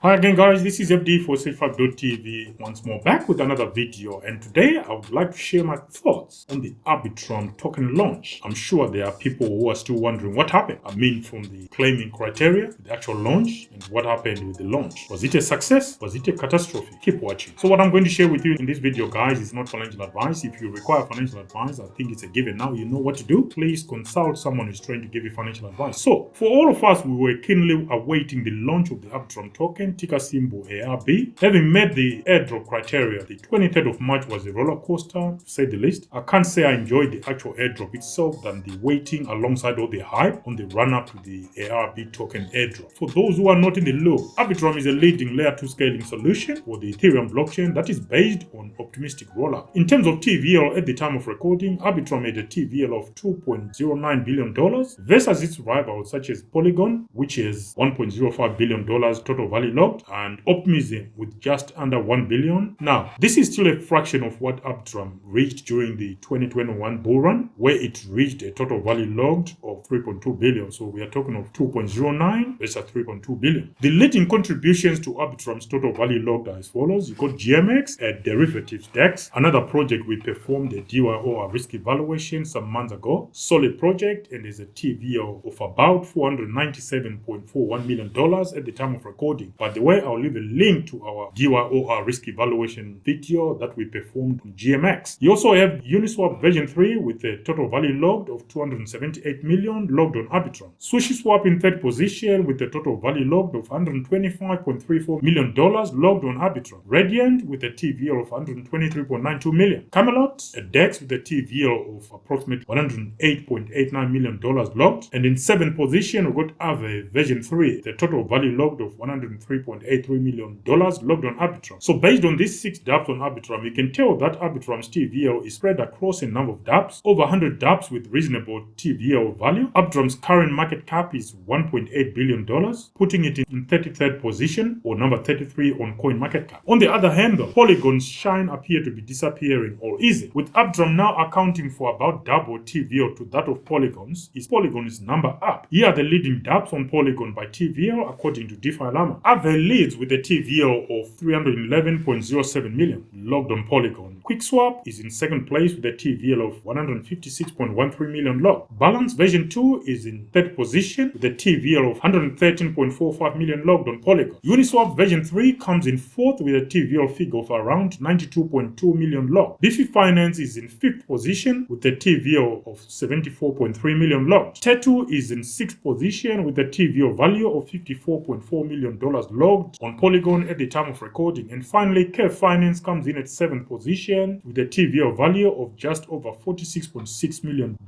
Hi again guys, this is FD for SafeFact.tv once more back with another video, and today I would like to share my thoughts on the Arbitrum token launch. I'm sure there are people who are still wondering what happened. I mean, from the claiming criteria, the actual launch, and what happened with the launch. Was it a success? Was it a catastrophe? Keep watching. So what I'm going to share with you in this video guys is not financial advice. If you require financial advice, I think it's a given now. You know what to do. Please consult someone who's trying to give you financial advice. So for all of us, we were keenly awaiting the launch of the Arbitrum token, ticker symbol ARB. Having met the airdrop criteria, the 23rd of March was a roller coaster, to say the least. I can't say I enjoyed the actual airdrop itself than the waiting alongside all the hype on the run-up to the ARB token airdrop. For those who are not in the loop, Arbitrum is a leading layer 2 scaling solution for the Ethereum blockchain that is based on optimistic rollup. In terms of TVL, at the time of recording, Arbitrum made a TVL of $2.09 billion versus its rivals such as Polygon, which is $1.05 billion total value locked, and Optimism with just under $1 billion. Now, this is still a fraction of what Arbitrum reached during the 2021 bull run, where it reached a total value logged of $3.2 billion. So we are talking of 2.09 versus 3.2 billion. The leading contributions to Arbitrum's total value logged are as follows. You got GMX, a derivatives DEX, another project we performed a DYOR risk evaluation some months ago. Solid project, and there's a TVL of about $497.41 million at the time of recording. By the way, I'll leave a link to our DYOR risk evaluation video that we performed on GMX. You also have Uniswap version 3 with a total value logged of 278 million logged on Arbitrum. SushiSwap in third position with a total value logged of $125.34 million logged on Arbitrum. Radiant with a TVL of $123.92 million. Camelot, a DEX with a TVL of approximately $108.89 million logged. And in seventh position, we got Aave version 3, the total value logged of $103.83 million logged on Arbitrum. So based on these 6 dApps on Arbitrum, you can tell that Arbitrum's TVL is spread across a number of dApps, over 100 dApps with reasonable TVL value. Arbitrum's current market cap is $1.8 billion, putting it in 33rd position, or number 33 on CoinMarketCap. On the other hand, though, Polygon's shine appear to be disappearing, or is it? With Arbitrum now accounting for about double TVL to that of Polygon's, is Polygon's number up? Here are the leading dApps on Polygon by TVL according to DeFi Llama. Aave leads with a TVL of 311.07 million logged on Polygon. QuickSwap is in second place with a TVL of 156.13 million logged. Balance version 2 is in third position with a TVL of 113.45 million logged on Polygon. Uniswap version 3 comes in fourth with a TVL figure of around 92.2 million logged. Biffy Finance is in fifth position with a TVL of 74.3 million logged. Tetu is in sixth position with a TVL value of $54.4 million logged on Polygon at the time of recording. And finally, Kev Finance comes in at 7th position with a TVL value of just over $46.6 million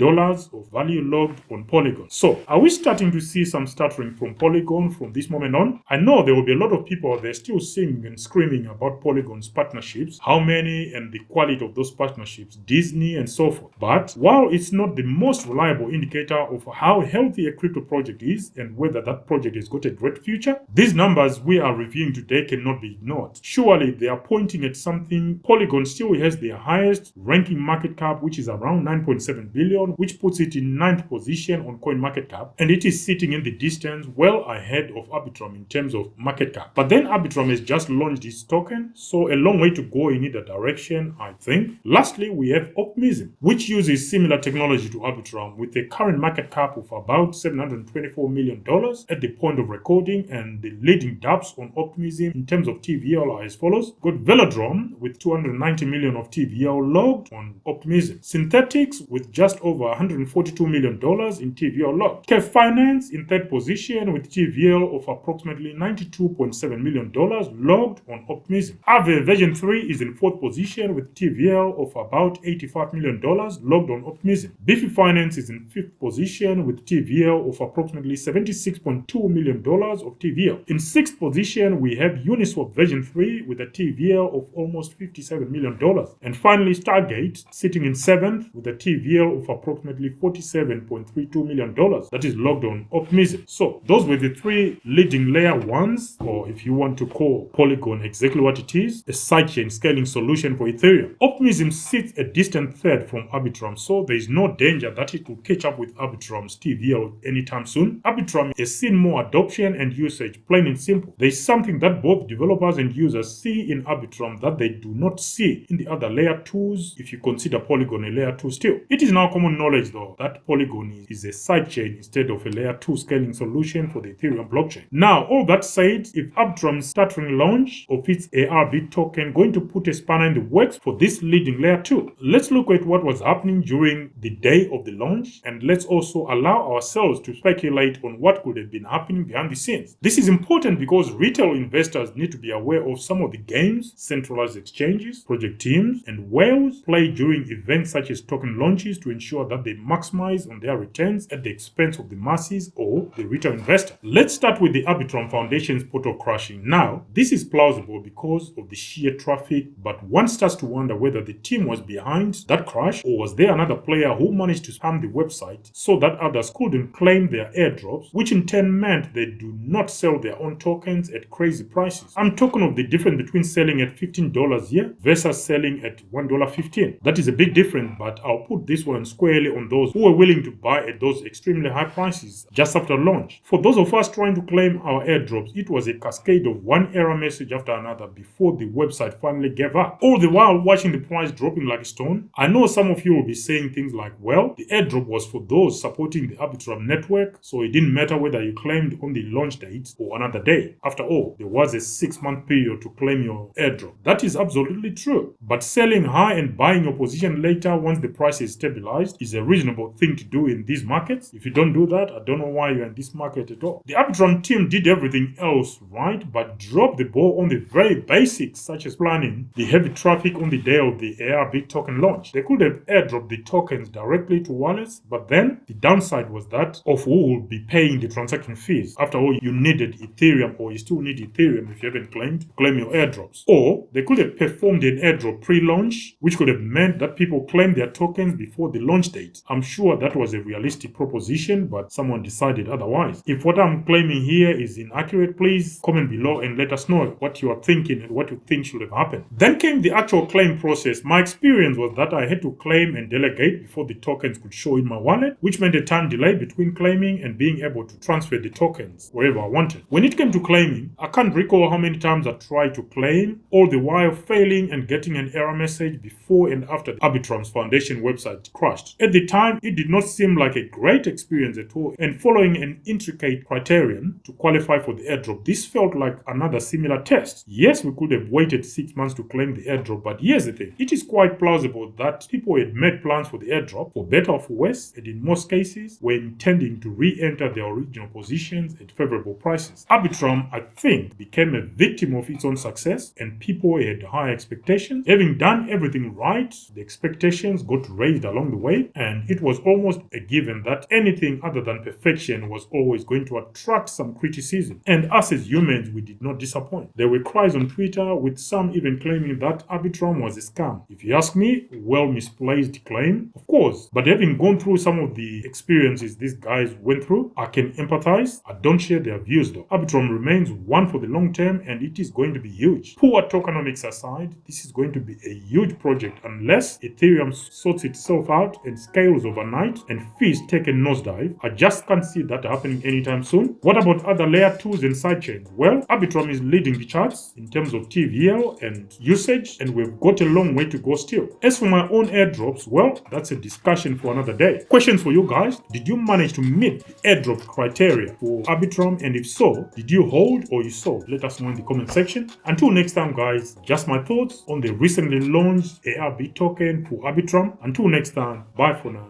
of value logged on Polygon. So, are we starting to see some stuttering from Polygon from this moment on? I know there will be a lot of people out there still singing and screaming about Polygon's partnerships, how many and the quality of those partnerships, Disney and so forth. But while it's not the most reliable indicator of how healthy a crypto project is and whether that project has got a great future, these numbers we are reviewing today cannot be ignored. Surely they are pointing at something. Polygon still has their highest ranking market cap, which is around 9.7 billion, which puts it in 9th position on CoinMarketCap, and it is sitting in the distance well ahead of Arbitrum in terms of market cap. But then Arbitrum has just launched its token, so a long way to go in either direction, I think. Lastly, we have Optimism, which uses similar technology to Arbitrum with a current market cap of about $724 million at the point of recording, and the leading dApps on Optimism in terms of TVL are as follows. Got Velodrome with 290 million of TVL logged on Optimism. Synthetics with just over $142 million in TVL logged. Kev Finance in third position with TVL of approximately $92.7 million logged on Optimism. Aave version 3 is in fourth position with TVL of about $85 million logged on Optimism. Biffy Finance is in fifth position with TVL of approximately $76.2 million of TVL. In sixth position, we have Uniswap version 3 with a TVL of almost $57 million And finally, Stargate sitting in 7th with a TVL of approximately $47.32 million that is logged on Optimism. So those were the three leading layer ones, or if you want to call Polygon exactly what it is, a sidechain scaling solution for Ethereum. Optimism sits a distant third from Arbitrum, so there is no danger that it will catch up with Arbitrum's TVL anytime soon. Arbitrum has seen more adoption and usage, plain and simple. There is something that both developers and users see in Arbitrum that they do not see in the other layer 2s if you consider Polygon a layer 2 still. It is now common knowledge though that Polygon is a sidechain instead of a layer 2 scaling solution for the Ethereum blockchain. Now, all that said, if Arbitrum stuttering launch of its ARB token going to put a spanner in the works for this leading layer 2? Let's look at what was happening during the day of the launch, and let's also allow ourselves to speculate on what could have been happening behind the scenes. This is important because retail investors need to be aware of some of the games centralized exchanges, project teams, and whales play during events such as token launches to ensure that they maximize on their returns at the expense of the masses or the retail investor. Let's start with the Arbitrum Foundation's portal crashing. Now, this is plausible because of the sheer traffic, but one starts to wonder whether the team was behind that crash, or was there another player who managed to spam the website so that others couldn't claim their airdrops, which in turn meant they do not sell their own tokens at crazy prices. I'm talking of the difference between selling at $15 here versus selling at $1.15. That is a big difference, but I'll put this one squarely on those who were willing to buy at those extremely high prices just after launch. For those of us trying to claim our airdrops, it was a cascade of one error message after another before the website finally gave up. All the while watching the price dropping like a stone. I know some of you will be saying things like, well, the airdrop was for those supporting the Arbitrum network, so it didn't matter whether you claimed on the launch date or another day. After all, there was a 6-month period to claim your airdrop. That is absolutely true. But selling high and buying your position later once the price is stabilized is a reasonable thing to do in these markets. If you don't do that, I don't know why you're in this market at all. The Arbitrum team did everything else right, but dropped the ball on the very basics, such as planning the heavy traffic on the day of the ARB token launch. They could have airdropped the tokens directly to wallets, but then the downside was that of who would be paying the transaction fees. After all, you needed Ethereum, or you still need Ethereum if you haven't claimed to claim your airdrops. Or they could have performed an airdrop pre-launch, which could have meant that people claimed their tokens before the launch date. I'm sure that was a realistic proposition, but someone decided otherwise. If what I'm claiming here is inaccurate, please comment below and let us know what you are thinking and what you think should have happened. Then came the actual claim process. My experience was that I had to claim and delegate before the tokens could show in my wallet, which meant a time delay between claiming and being able to transfer the tokens wherever I wanted. When it came to claiming, I can't recall how many times I tried to claim, all the while failing and getting an error message before and after the Arbitrum's Foundation website crashed. At the time, it did not seem like a great experience at all, and following an intricate criterion to qualify for the airdrop, this felt like another similar test. Yes, we could have waited 6 months to claim the airdrop, but here's the thing. It is quite plausible that people had made plans for the airdrop, for better or for worse, and in most cases were intending to re-enter their original positions at favorable prices. Arbitrum, I think, became a victim of its own success, and people had high expectations. Having done everything right, the expectations got raised along the way, and it was almost a given that anything other than perfection was always going to attract some criticism. And us as humans, we did not disappoint. There were cries on Twitter, with some even claiming that Arbitrum was a scam. If you ask me, well misplaced claim, of course. But having gone through some of the experiences these guys went through, I can empathize. I don't share their views though. Arbitrum remains one for the long term, and it is going to be huge. Poor tokenomics aside, this is going to be a huge project unless Ethereum sorts itself out and scales overnight and fees take a nosedive. I just can't see that happening anytime soon. What about other layer 2s and sidechains? Well, Arbitrum is leading the charts in terms of TVL and usage, and we've got a long way to go still. As for my own airdrops, well, that's a discussion for another day. Questions for you guys: did you manage to meet the airdrop criteria for Arbitrum, and if so, did you hold or you sold? Let us know in the comment section. Until next time guys, just my thoughts on the recently launched ARB token for Arbitrum. Until next time, bye for now.